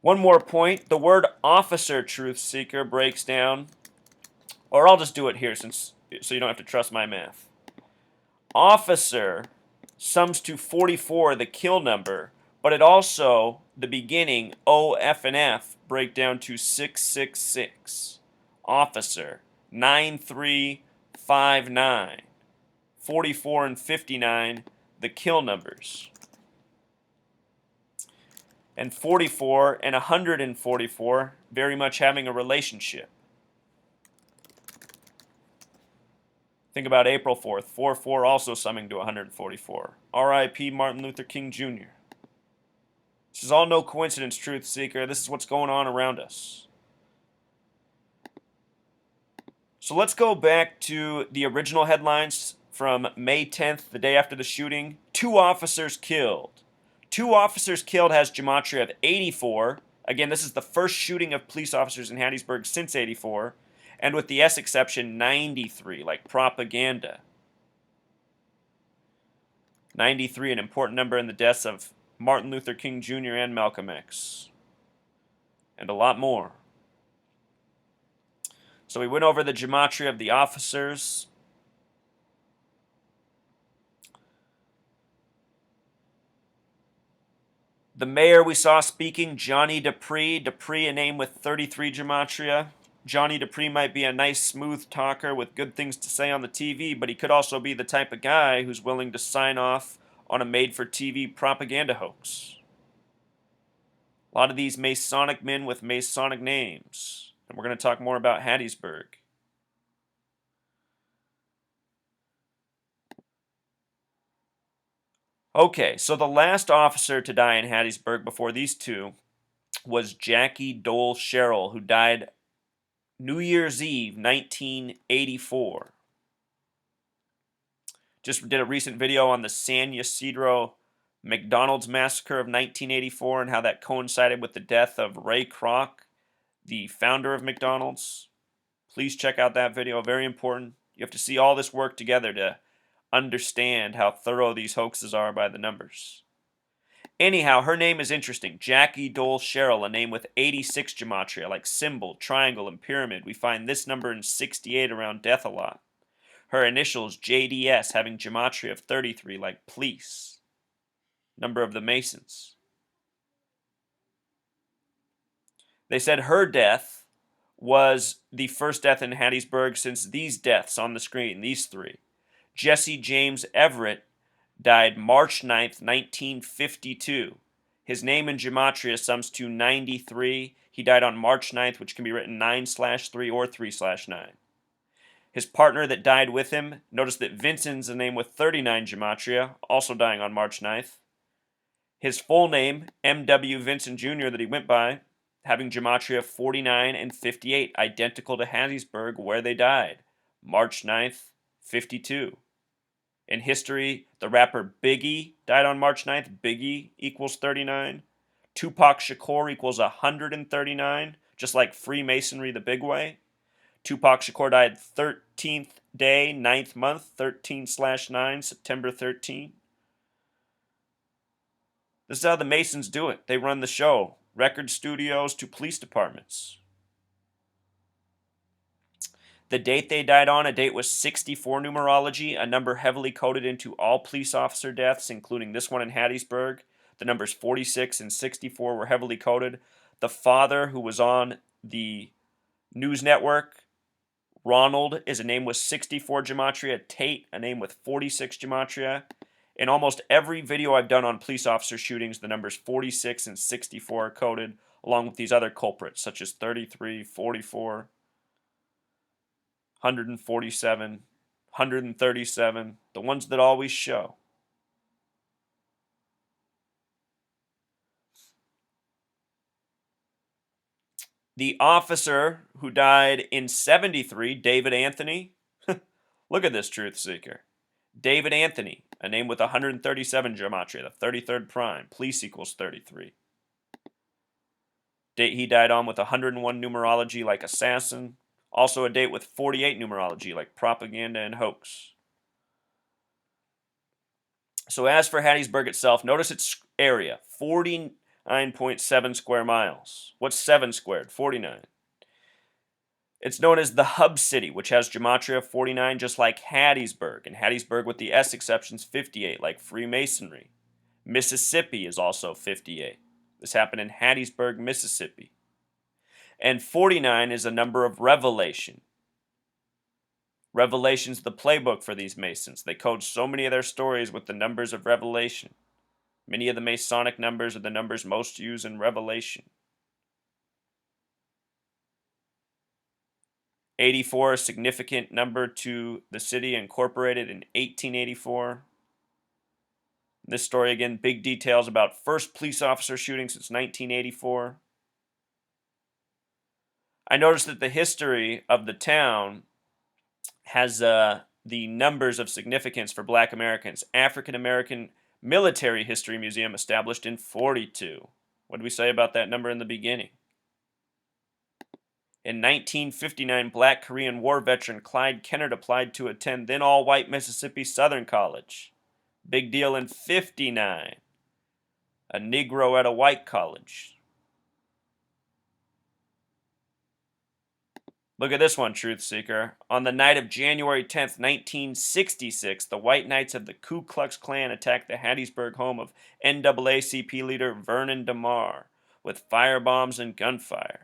One more point. The word officer, truth seeker, breaks down, or I'll just do it here so you don't have to trust my math. Officer sums to 44, the kill number, but it also, the beginning, O, F, and F, break down to 666. Officer, 9359. 44 and 59, the kill numbers. And 44 and 144, very much having a relationship. Think about April 4th, 4-4 also summing to 144. R.I.P. Martin Luther King Jr. This is all no coincidence, truth seeker. This is what's going on around us. So let's go back to the original headlines from May 10th, the day after the shooting. 2 officers killed. 2 officers killed has gematria of 84. Again, this is the first shooting of police officers in Hattiesburg since 84. And with the S exception, 93, like propaganda. 93, an important number in the deaths of Martin Luther King Jr. and Malcolm X. And a lot more. So we went over the gematria of the officers. The mayor we saw speaking, Johnny Dupree. Dupree, a name with 33 gematria. Johnny Dupree might be a nice, smooth talker with good things to say on the TV, but he could also be the type of guy who's willing to sign off on a made-for-TV propaganda hoax. A lot of these Masonic men with Masonic names. And we're going to talk more about Hattiesburg. Okay, so the last officer to die in Hattiesburg before these two was Jackie Dole Sherrill, who died New Year's Eve, 1984. Just did a recent video on the San Ysidro McDonald's massacre of 1984 and how that coincided with the death of Ray Kroc, the founder of McDonald's. Please check out that video, very important. You have to see all this work together to understand how thorough these hoaxes are by the numbers. Anyhow, her name is interesting. Jackie Dole Sherrill, a name with 86 gematria, like symbol, triangle, and pyramid. We find this number in 68 around death a lot. Her initials, JDS, having gematria of 33, like police. Number of the Masons. They said her death was the first death in Hattiesburg since these deaths on the screen, these 3. Jesse James Everett died March 9th, 1952. His name in gematria sums to 93. He died on March 9th, which can be written 9/3 or 3/9. His partner that died with him, notice that Vincent's a name with 39 gematria, also dying on March 9th. His full name, M.W. Vincent Jr., that he went by, having gematria 49 and 58, identical to Hattiesburg, where they died, March 9th, 52. In history, the rapper Biggie died on March 9th. Biggie equals 39. Tupac Shakur equals 139, just like Freemasonry the big way. Tupac Shakur died 13th day, 9th month, 13/9, September 13. This is how the Masons do it. They run the show. Record studios to police departments. The date they died on, a date with 64 numerology, a number heavily coded into all police officer deaths, including this one in Hattiesburg. The numbers 46 and 64 were heavily coded. The father, who was on the news network, Ronald, is a name with 64 gematria. Tate, a name with 46 gematria. In almost every video I've done on police officer shootings, the numbers 46 and 64 are coded, along with these other culprits, such as 33, 44, 147, 137, the ones that always show. The officer who died in 73, David Anthony. Look at this truth seeker. David Anthony, a name with 137 gematria, the 33rd prime. Police equals 33. Date he died on with 101 numerology like assassin. Also a date with 48 numerology like propaganda and hoax. So as for Hattiesburg itself, notice its area, 9.7 square miles. What's 7 squared? 49. It's known as the hub city, which has gematria 49, just like Hattiesburg. And Hattiesburg, with the S exceptions, 58, like Freemasonry. Mississippi is also 58. This happened in Hattiesburg, Mississippi. And 49 is a number of revelation. Revelation's the playbook for these Masons. They code so many of their stories with the numbers of revelation. Many of the Masonic numbers are the numbers most used in Revelation. 84, a significant number to the city, incorporated in 1884. This story, again, big details about first police officer shooting since 1984. I noticed that the history of the town has the numbers of significance for Black Americans. African American Military History Museum, established in 42. What did we say about that number in the beginning? In 1959, Black Korean War veteran Clyde Kennard applied to attend then all-white Mississippi Southern College. Big deal in 59. A Negro at a white college. Look at this one, Truth Seeker. On the night of January 10th, 1966, the White Knights of the Ku Klux Klan attacked the Hattiesburg home of NAACP leader Vernon DeMar with firebombs and gunfire.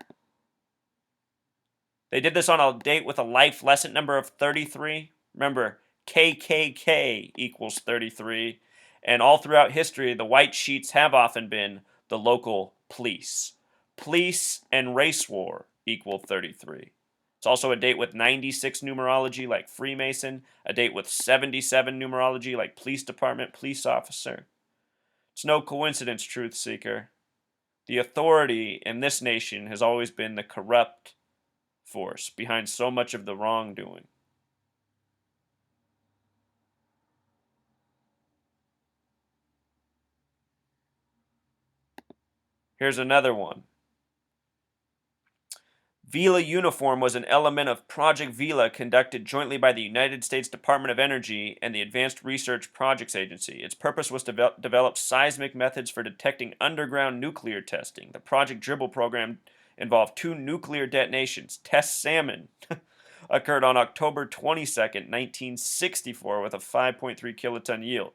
They did this on a date with a life lesson number of 33. Remember, KKK equals 33. And all throughout history, the white sheets have often been the local police. Police and race war equal 33. It's also a date with 96 numerology like Freemason, a date with 77 numerology like police department, police officer. It's no coincidence, Truth Seeker. The authority in this nation has always been the corrupt force behind so much of the wrongdoing. Here's another one. Vila uniform was an element of Project Vila conducted jointly by the United States Department of Energy and the Advanced Research Projects Agency. Its purpose was to develop seismic methods for detecting underground nuclear testing. The Project Dribble program involved 2 nuclear detonations. Test Salmon occurred on October 22nd, 1964, with a 5.3 kiloton yield.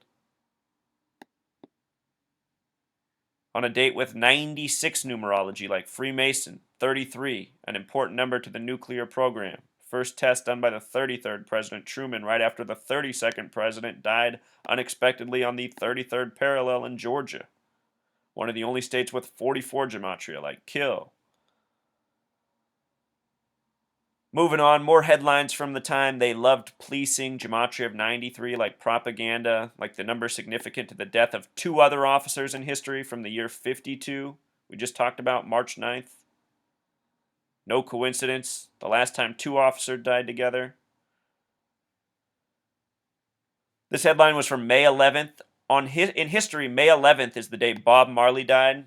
On a date with 96 numerology like Freemason, 33, an important number to the nuclear program. First test done by the 33rd President Truman right after the 32nd President died unexpectedly on the 33rd parallel in Georgia. One of the only states with 44 gematria, like kill. Moving on, more headlines from the time. They loved policing, gematria of 93, like propaganda, like the number significant to the death of 2 other officers in history from the year 52. We just talked about March 9th. No coincidence. The last time 2 officers died together. This headline was from May 11th. In history, May 11th is the day Bob Marley died.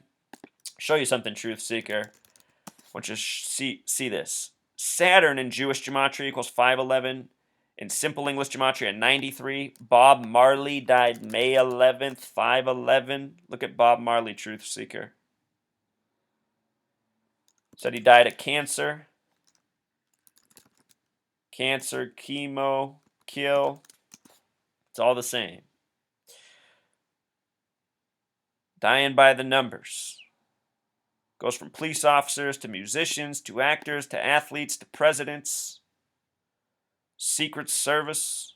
Show you something, Truth Seeker. I want you to see this. Saturn in Jewish gematria equals 511. In simple English gematria, 93. Bob Marley died May 11th, 511. Look at Bob Marley, Truth Seeker. Said he died of cancer. Cancer, chemo, kill. It's all the same. Dying by the numbers. Goes from police officers to musicians to actors to athletes to presidents. Secret Service.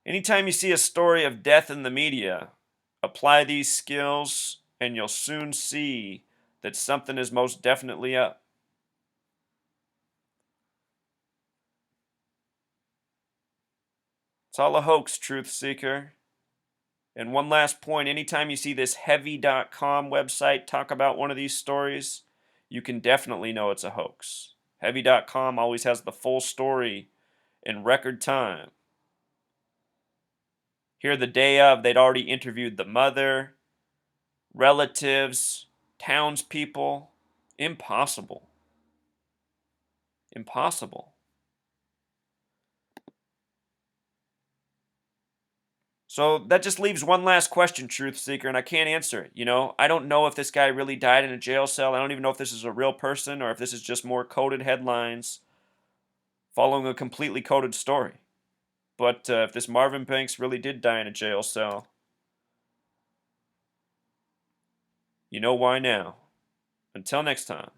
Anytime you see a story of death in the media, apply these skills and you'll soon see that something is most definitely up. It's all a hoax, Truth Seeker. And one last point, anytime you see this heavy.com website talk about one of these stories, you can definitely know it's a hoax. Heavy.com always has the full story in record time. Here the day of, they'd already interviewed the mother, relatives, townspeople. Impossible. Impossible. So that just leaves one last question, Truth Seeker, and I can't answer it. I don't know if this guy really died in a jail cell. I don't even know if this is a real person or if this is just more coded headlines following a completely coded story. But if this Marvin Banks really did die in a jail cell, you know why now. Until next time.